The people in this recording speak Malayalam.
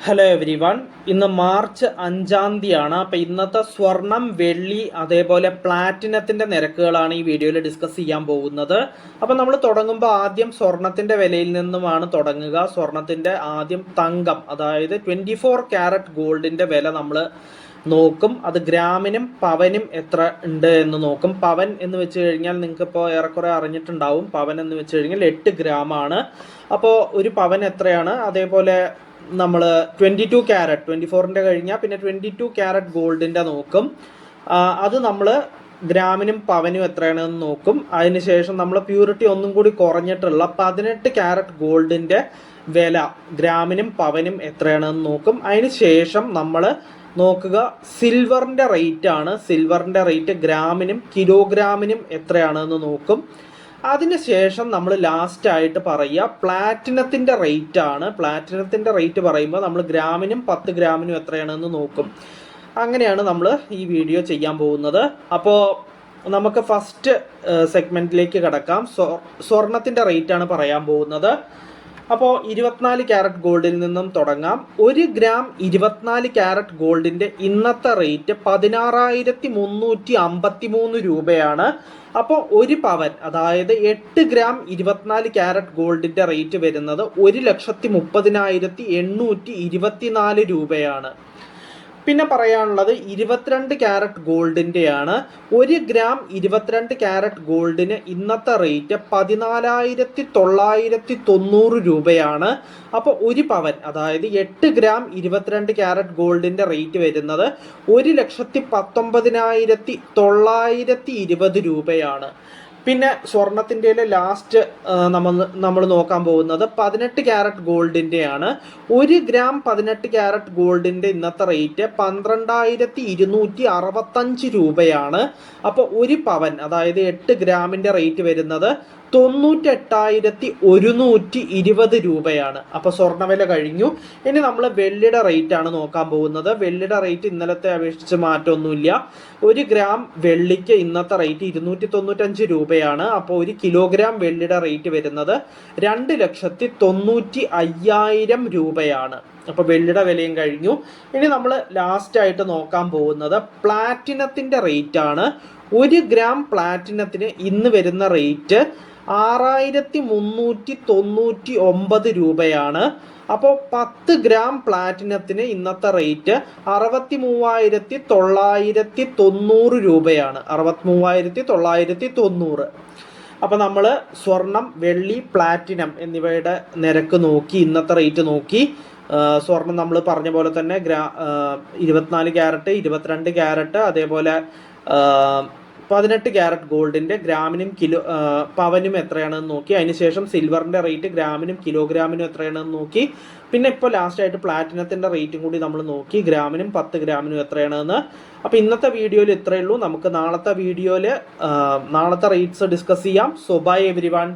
Hello every one. ഇന്ന് മാർച്ച് 5-ാം തീയതിയാണ്. അപ്പോൾ ഇന്നത്തെ സ്വർണം, വെള്ളി, അതേപോലെ പ്ലാറ്റിനത്തിൻ്റെ നിരക്കുകളാണ് ഈ വീഡിയോയിൽ ഡിസ്കസ് ചെയ്യാൻ പോകുന്നത്. അപ്പോൾ നമ്മൾ തുടങ്ങുമ്പോൾ ആദ്യം സ്വർണത്തിൻ്റെ വിലയിൽ നിന്നുമാണ് തുടങ്ങുക. സ്വർണത്തിൻ്റെ ആദ്യം തങ്കം, അതായത് 24 ക്യാരറ്റ് ഗോൾഡിൻ്റെ വില നമ്മൾ നോക്കും. അത് ഗ്രാമിനും പവനും എത്ര ഉണ്ട് എന്ന് നോക്കും. പവൻ എന്ന് വെച്ച് കഴിഞ്ഞാൽ നിങ്ങൾക്കിപ്പോൾ ഏറെക്കുറെ അറിഞ്ഞിട്ടുണ്ടാവും. പവൻ എന്ന് വെച്ച് കഴിഞ്ഞാൽ 8 ഗ്രാമാണ്. അപ്പോൾ ഒരു പവൻ എത്രയാണ്? അതേപോലെ നമ്മൾ 22 ക്യാരറ്റ്, 24ൻ്റെ കഴിഞ്ഞാൽ പിന്നെ 22 ക്യാരറ്റ് ഗോൾഡിൻ്റെ നോക്കും. അത് നമ്മൾ ഗ്രാമിനും പവനും എത്രയാണെന്ന് നോക്കും. അതിനുശേഷം നമ്മൾ പ്യൂരിറ്റി ഒന്നും കൂടി കുറഞ്ഞിട്ടുള്ള 18 ക്യാരറ്റ് ഗോൾഡിൻ്റെ വില ഗ്രാമിനും പവനും എത്രയാണെന്ന് നോക്കും. അതിനുശേഷം നമ്മൾ നോക്കുക സിൽവറിൻ്റെ റേറ്റ് ആണ്. സിൽവറിൻ്റെ റേറ്റ് ഗ്രാമിനും കിലോഗ്രാമിനും എത്രയാണെന്ന് നോക്കും. അതിനുശേഷം നമ്മൾ ലാസ്റ്റായിട്ട് പറയുക പ്ലാറ്റിനത്തിൻ്റെ റേറ്റ് ആണ്. പ്ലാറ്റിനത്തിൻ്റെ റേറ്റ് പറയുമ്പോൾ നമ്മൾ ഗ്രാമിനും 10 ഗ്രാമിനും എത്രയാണെന്ന് നോക്കും. അങ്ങനെയാണ് നമ്മൾ ഈ വീഡിയോ ചെയ്യാൻ പോകുന്നത്. അപ്പോൾ നമുക്ക് ഫസ്റ്റ് സെഗ്മെൻറ്റിലേക്ക് കിടക്കാം. സ്വർണത്തിൻ്റെ റേറ്റ് ആണ് പറയാൻ പോകുന്നത്. അപ്പോൾ 24 ക്യാരറ്റ് ഗോൾഡിൽ നിന്നും തുടങ്ങാം. 1 ഗ്രാം 24 ക്യാരറ്റ് ഗോൾഡിൻ്റെ ഇന്നത്തെ റേറ്റ് 16,353 രൂപയാണ്. അപ്പോൾ ഒരു പവൻ, അതായത് 8 ഗ്രാം 24 ക്യാരറ്റ് ഗോൾഡിൻ്റെ റേറ്റ് വരുന്നത് 1,30,824 രൂപയാണ്. പിന്നെ പറയാനുള്ളത് 22 ക്യാരറ്റ് ഗോൾഡിൻ്റെയാണ്. 1 ഗ്രാം 22 ക്യാരറ്റ് ഗോൾഡിന് ഇന്നത്തെ റേറ്റ് 14,990 രൂപയാണ്. അപ്പോൾ ഒരു പവൻ, അതായത് 8 ഗ്രാം 22 ക്യാരറ്റ് ഗോൾഡിൻ്റെ റേറ്റ് വരുന്നത് 1,19,920 രൂപയാണ്. പിന്നെ സ്വർണത്തിൻ്റെ ലാസ്റ്റ് നമ്മൾ നോക്കാൻ പോകുന്നത് 18 ക്യാരറ്റ് ഗോൾഡിൻ്റെയാണ്. 1 ഗ്രാം 18 ക്യാരറ്റ് ഗോൾഡിൻ്റെ ഇന്നത്തെ റേറ്റ് 12,265 രൂപയാണ്. അപ്പോൾ ഒരു പവൻ, അതായത് 8 ഗ്രാമിൻ്റെ റേറ്റ് വരുന്നത് 98,120 രൂപയാണ്. അപ്പോൾ സ്വർണ്ണവില കഴിഞ്ഞു. ഇനി നമ്മൾ വെള്ളിയുടെ റേറ്റ് ആണ് നോക്കാൻ പോകുന്നത്. വെള്ളിയുടെ റേറ്റ് ഇന്നലത്തെ അപേക്ഷിച്ച് മാറ്റമൊന്നുമില്ല. 1 ഗ്രാം വെള്ളിക്ക് ഇന്നത്തെ റേറ്റ് 295 രൂപയാണ്. അപ്പോൾ 1 കിലോഗ്രാം വെള്ളിയുടെ റേറ്റ് വരുന്നത് 2,90,500 രൂപയാണ്. അപ്പോൾ വെള്ളിയുടെ വിലയും കഴിഞ്ഞു. ഇനി നമ്മൾ ലാസ്റ്റായിട്ട് നോക്കാൻ പോകുന്നത് പ്ലാറ്റിനത്തിൻ്റെ റേറ്റ് ആണ്. 1 ഗ്രാം പ്ലാറ്റിനത്തിന് ഇന്ന് വരുന്ന റേറ്റ് 6,399 രൂപയാണ്. അപ്പോൾ 10 ഗ്രാം പ്ലാറ്റിനത്തിന് ഇന്നത്തെ റേറ്റ് 63,990 രൂപയാണ്. 63,990. അപ്പോൾ നമ്മൾ സ്വർണം, വെള്ളി, പ്ലാറ്റിനം എന്നിവയുടെ നിരക്ക് നോക്കി, ഇന്നത്തെ റേറ്റ് നോക്കി. സ്വർണം നമ്മൾ പറഞ്ഞ പോലെ തന്നെ 24 ക്യാരറ്റ്, 22 ക്യാരറ്റ്, അതേപോലെ 18 ക്യാരറ്റ് ഗോൾഡിൻ്റെ ഗ്രാമിനും പവനും എത്രയാണെന്ന് നോക്കി. അതിനുശേഷം സിൽവറിൻ്റെ റേറ്റ് ഗ്രാമിനും കിലോഗ്രാമിനും എത്രയാണെന്ന് നോക്കി. പിന്നെ ഇപ്പോൾ ലാസ്റ്റായിട്ട് പ്ലാറ്റിനത്തിൻ്റെ റേറ്റും കൂടി നമ്മൾ നോക്കി, ഗ്രാമിനും 10 ഗ്രാമിനും എത്രയാണെന്ന്. അപ്പോൾ ഇന്നത്തെ വീഡിയോയിൽ ഇത്രയേ ഉള്ളൂ. നമുക്ക് നാളത്തെ വീഡിയോയിൽ നാളത്തെ റേറ്റ്സ് ഡിസ്കസ് ചെയ്യാം. So bye every one.